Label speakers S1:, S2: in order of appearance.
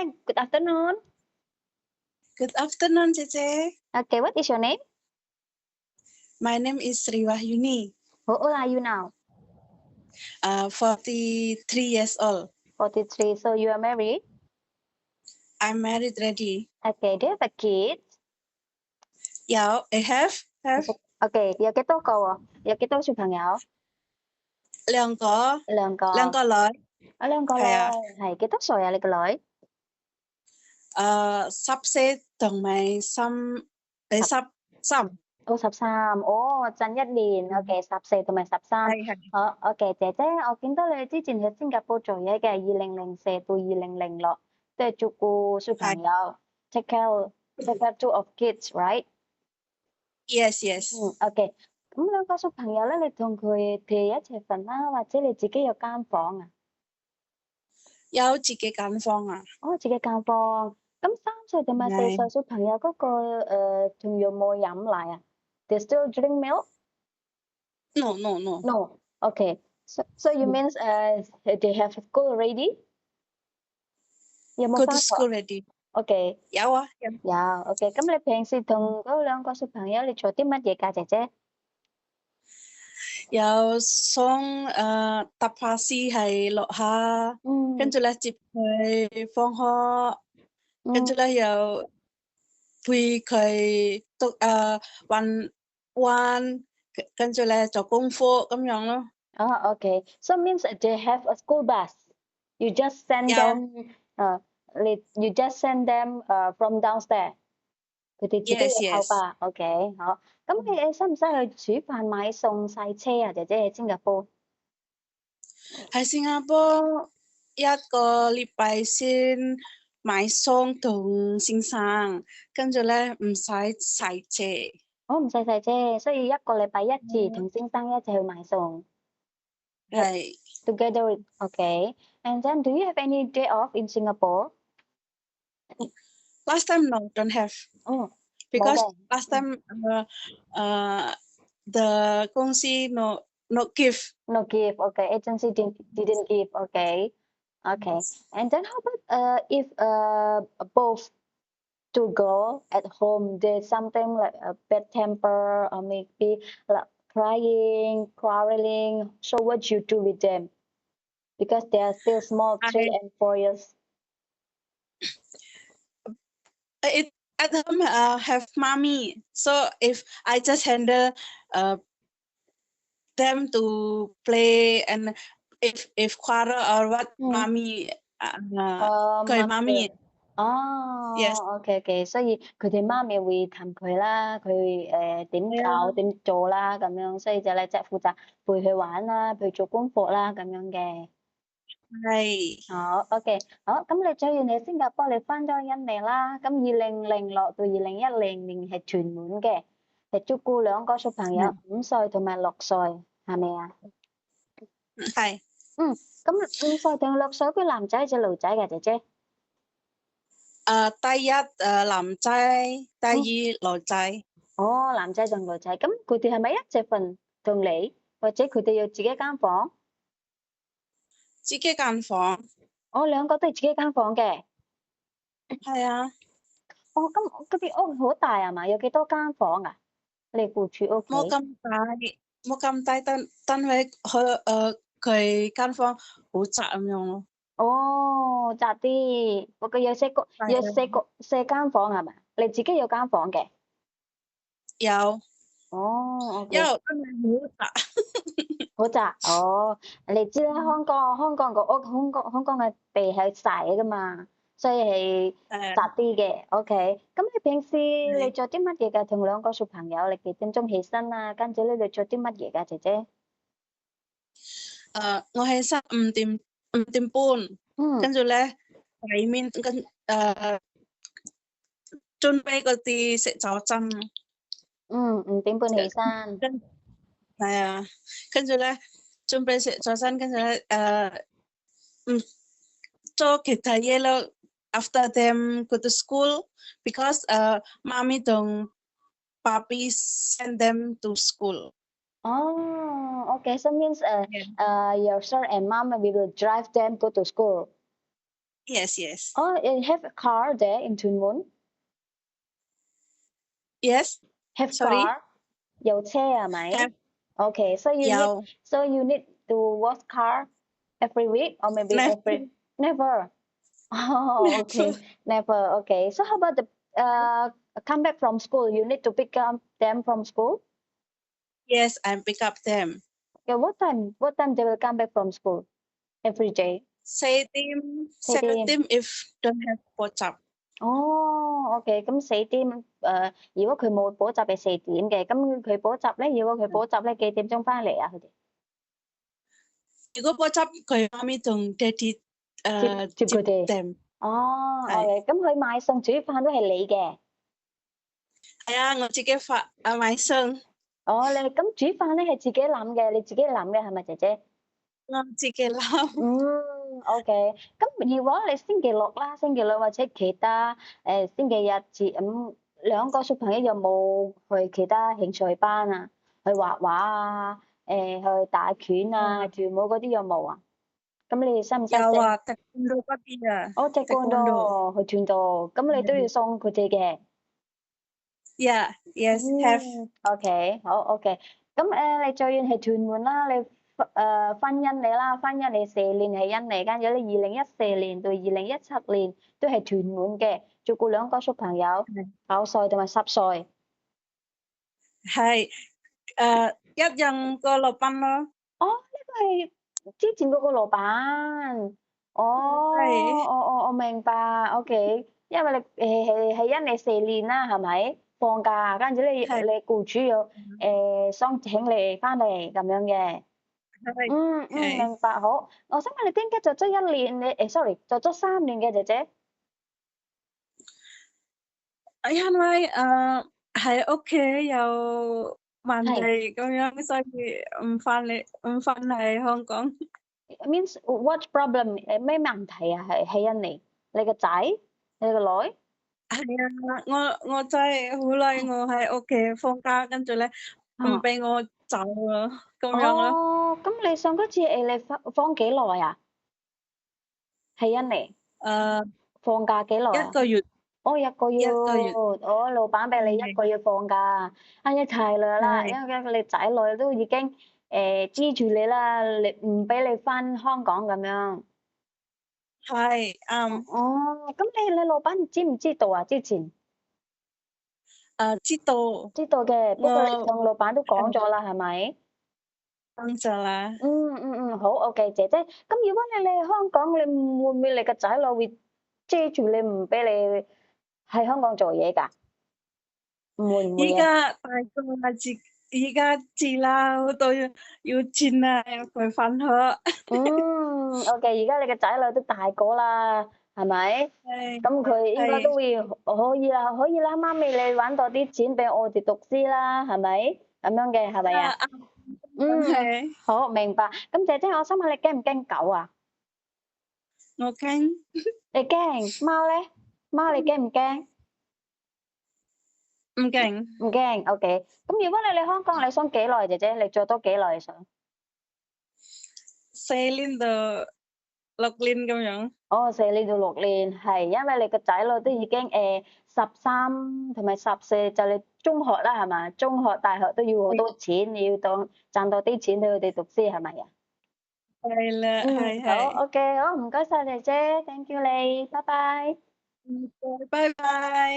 S1: Good afternoon.
S2: Good afternoon, Cece.
S1: Okay, what is your name?
S2: My name is Sri Wahyuni.
S1: How old are you now?
S2: 43 years old.
S1: 43. So you are married?
S2: I'm married already.
S1: Okay, do you have a kid?
S2: Yeah, I have.
S1: Okay, giờ cái tốt cầu à? Giờ cái tốt 小朋友
S2: 兩個
S1: 兩個
S2: 女。
S1: 兩個女係幾多歲啊？你個女
S2: 14同埋13。
S1: 13，震1年。OK，14同埋13。好，OK，姐姐，我見到你之前喺新加坡做嘢嘅，2004到2006，即係照顧小朋友，take care two of kids，right？
S2: Yes。
S1: OK，咁兩個小朋友咧，你同佢哋一齊瞓啦，或者你自己有間房啊？
S2: 有自己間房啊？
S1: 自己間房。咁3歲同埋4歲小朋友嗰個仲有冇飲奶啊？They still drink milk?
S2: No.
S1: No. Okay. So you means they have school already? 有冇
S2: Go to
S1: 返學
S2: school already.
S1: OK。
S2: 有啊。
S1: 有。OK。咁你平時同嗰兩個小朋友你做啲乜嘢㗎，姐姐？
S2: 有送搭巴士係落下，跟住咧接佢放學，跟住咧又陪佢讀玩，跟住咧做功課咁樣咯。
S1: OK. So means they have a school bus. You just send them. You just send them from downstairs. 佢哋自己有後吧 OK 好。咁你使唔使去煮飯買餸洗車啊？姐姐喺新加坡。
S2: 喺新加坡一個禮拜先買餸同先生，跟住咧唔使洗車。
S1: 唔使洗車，所以一個禮拜一次同先生一齊去買餸。
S2: 係。
S1: Together with OK. And then do you have any day off in Singapore?
S2: Last time no, don't have. Because last time the 公司no give.
S1: No give. Okay. Agency didn't give. Okay. And then how about if both two girls at home did something like a bad temper or maybe like crying, quarreling, so what you do with them? Because they are still small, 3 and 4 years.
S2: At home have mommy, so if I just handle them to play and if quarrel or what mommy 佢mommy。
S1: Yes. OK， 所以佢哋媽咪會氹佢啦，佢點教點做啦咁樣，所以就咧即係負責陪佢玩啦，陪佢做功課啦咁樣嘅。
S2: 係。
S1: 好 OK， 好，咁你做完喺新加坡，你翻咗印尼啦，咁2006到2010年係屯門嘅，係照顧兩個小朋友，5歲同埋6歲，係咪啊？
S2: 係。
S1: 咁5歲定6歲，佢男仔定女仔嘅姐姐？
S2: 第一男仔，第二女仔。
S1: 男仔同女仔，咁佢哋係咪一齊瞓同你，或者佢哋有自己間房？
S2: 自己間房。
S1: 兩個都係自己間房嘅。
S2: 係啊。
S1: 咁嗰啲屋好大啊嘛？有幾多間房啊？你僱主屋企？
S2: 冇咁大，但係佢間房好窄咁樣咯。
S1: 窄啲，有四間房係咪？你自己有間房嘅？
S2: 有。
S1: OK。
S2: 因為真係好窄。
S1: 好窄。你知啦，香港個屋，香港嘅地係細噶嘛，所以係窄啲嘅。OK。咁你平時你做啲乜嘢㗎？同兩個小朋友，你幾點鐘起身啊？跟住咧，你做啲乜嘢㗎，姐姐？
S2: 我起身5點半，跟住咧洗面準備嗰啲食早餐。
S1: 5點半起身。
S2: 係啊，跟住咧準備食早餐，跟住咧做其他嘢咯。After them go to school, because mommy 同papi send them to school.
S1: OK. So means your son and mom will drive them go to school.
S2: Yes, yes.
S1: Oh, you have a car there in Tuen Mun?
S2: Yes.
S1: Have
S2: Sorry.
S1: car? 有車係咪
S2: Have.
S1: Okay, so you need
S2: 有
S1: so you need to wash car every week or maybe
S2: Never.
S1: every never. Oh, okay, never. Okay, so how about the come back from school? You need to pick up them from school.
S2: Yes, I pick up them.
S1: Okay, what time? What time they will come back from school? Every day.
S2: 4 點
S1: 4 點
S2: if don't have 補習。
S1: 哦，OK，咁4點如果佢冇補習係4點嘅，咁佢補習咧，如果佢補習咧，幾點鐘翻嚟啊？佢哋
S2: 如果補習，佢媽咪同爹哋
S1: 接佢哋。
S2: them。
S1: 哦
S2: 係
S1: ，OK，咁佢買餸煮飯都係你嘅。
S2: 係啊，我自己買餸。
S1: 哦，你咁煮飯咧係自己諗嘅，你自己諗嘅係咪姐姐？
S2: 我自己諗。
S1: OK，咁如果你星期六啦，星期六或者其他星期日節咁，兩個小朋友有冇去其他興趣班啊？去畫畫啊？去打拳啊、跳舞嗰啲有冇啊？咁你哋使唔使
S2: 有啊，taekwondo嗰啲啊。
S1: 哦，taekwondo去團度，咁你都要送佢哋嘅。
S2: Yeah, yes, have。
S1: OK，好 OK。咁你最遠係屯門啦，你翻印尼啦，翻印尼4年係印尼，跟住你2014年到2017年都係屯門嘅，照顧2個小朋友，9歲同埋10歲。
S2: 係一樣個老闆咯。
S1: 哦，呢個係之前嗰個老闆。哦，
S2: 係
S1: 我明白，OK，因為你係印尼4年啦，係咪？放假，跟住你
S2: 係
S1: 僱主要想請你翻嚟咁樣嘅。
S2: 係
S1: 明白，好。我想問你點解做咗1年？sorry，做咗3年嘅姐姐？
S2: 因為喺屋企有問題咁樣，所以唔翻嚟香港。
S1: Means what problem？咩問題啊？喺印尼？你個仔？你個女？
S2: 係啊，我真係好耐，我喺屋企放假，跟住咧唔俾我走啊，咁樣咯。
S1: 哦，咁你上嗰次你放幾耐啊？喺印尼？放假幾耐啊？1
S2: 個月。
S1: 哦，1個月。
S2: 1個月。
S1: 哦，老闆俾你1個月放假，哎呀太耐啦，因為你仔女都已經支住你啦，你唔俾你翻香港咁樣。
S2: 係啱。
S1: 哦，咁你老闆知唔知道啊？之前
S2: 知道。
S1: 知道嘅，不過你同老闆都講咗啦，係咪？
S2: 講咗啦。
S1: 好 OK，姐姐。咁如果你嚟香港，你會唔會你個仔女會遮住你，唔俾你喺香港做嘢㗎？會唔會啊？
S2: 依家大個啦，依家知啦，好多要錢啊，佢返學。
S1: OK，而家你個仔女都大個啦，係咪？咁佢應該都會可以啦，可以啦，媽咪你揾多啲錢俾我哋讀書啦，係咪？咁樣嘅係咪啊？
S2: 係。
S1: 好明白。咁姐姐，我想問你驚唔驚狗啊？
S2: 我驚。
S1: 你驚？貓咧？貓你驚唔驚？
S2: 唔驚。
S1: 唔驚，OK。咁如果你嚟香港，你想幾耐，姐姐？你做多幾耐想
S2: 4年到6年咁樣。
S1: 哦，4年到6年，係因為你個仔女都已經13同埋14，就你中學啦，係嘛？中學、大學都要好多錢，你要賺多啲錢俾佢哋讀書，係咪啊？
S2: 係啦，係。
S1: 好 OK，好，唔該晒姐姐，thank you 你，拜拜。
S2: 拜拜。